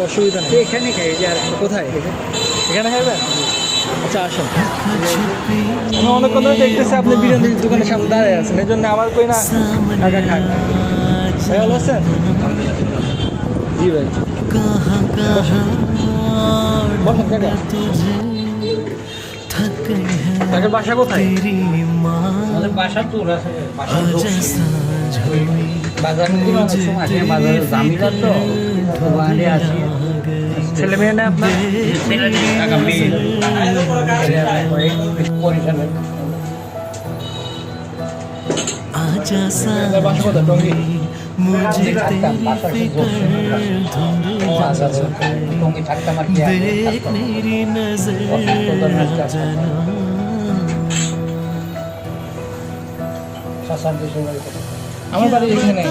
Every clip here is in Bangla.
অসুবিধা নেই, এখানে খাই যে আর কোথায় এখানে খাইবেন? আচ্ছা আসেন। আমি অনেকক্ষণ ধরে দেখতেছি আপনি বিরিয়ানির দোকানের সামনে দাঁড়িয়ে আছেন, এই জন্য আমার কই না কাকা খাক। ভাই ভালো আছেন? জি ভাই, বসেন কাকা। কাকার বাসা কোথায়? আমাদের বাসা তো বাজার অনেক সময় আসে, বাজারে জামিলা তো ওখানে আসি। ছেলে মেয়ে না আপনার? টাকা মেয়ে আপনার বাসা কোথায়? টঙ্গী? টঙ্গি থাকতাম আর কি আমার বাড়ি এখানে।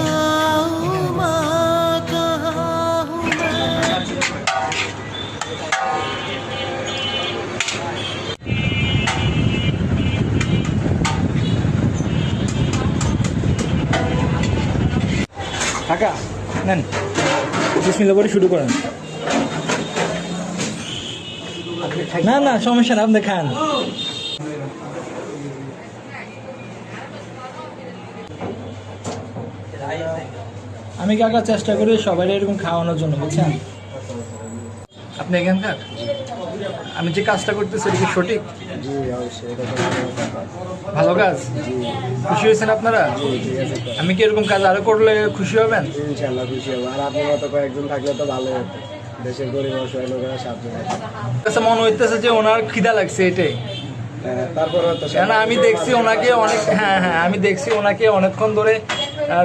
কাকা নেন, বিসমিল্লাহ করে শুরু করেন। না না সমস্যা না, আপনি খান। আমি কাকা চেষ্টা করি সবাই এরকম খাওয়ানোর জন্য, বুঝছেন? আপনি এখানকার? আমি যে কাজটা করতেছি এটা কি সঠিক? ভালো কাজ? খুশি হয়েছেন আপনারা? আমি কি এরকম কাজ আরো করলে খুশি হবেন? ইনশাআল্লাহ খুশি হবো। আর আপনার মতো কয়েকজন থাকলে তো ভালো হতো, দেশের গরিব অসহায় লোকেরা সাহায্য কাছে মনে হইতেছে যে ওনার খিদা লাগছে এটাই। তারপর কেন আমি দেখছি ওনাকে অনেক, হ্যাঁ হ্যাঁ আমি দেখছি ওনাকে অনেকক্ষণ ধরে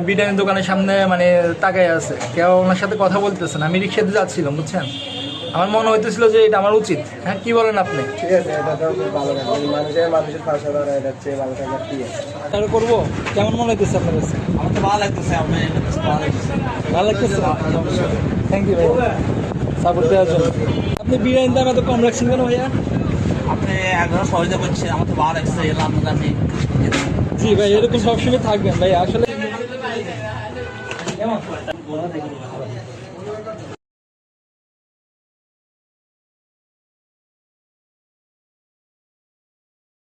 বিরিয়ানির দোকানের সামনে মানে তাকাই আছে, কেউ ওনার সাথে কথা বলতেছে না। আমি রিক্সাতে যাচ্ছিলাম, বুঝছেন? আমার মনে হইতেছিল যে এটা আমার উচিত। হ্যাঁ কি বলেন আপনি? ঠিক আছে, এটা তো খুব ভালো কাজ। মানুষের পাশে দাঁড়ায়, এটা চেয়ে ভালো কাজ আর কি আছে। তাহলে করবো। কেমন মনে হইতেছে আপনার কাছে? আমার তো ভালো লাগতেছে, আপনার ভালো লাগতেছে। ভালো লাগতেছে? থ্যাংক ইউ ভাই সাপোর্ট দেওয়ার জন্য। আপনি বিরিয়ানির দাম এত কম রাখছেন কেন ভাইয়া? আপনি একবার সহজে বলছেন, আমার তো ভালো লাগছে, এলাম আমি। জি ভাই এরকম সবসময় থাকবেন ভাই আসলে।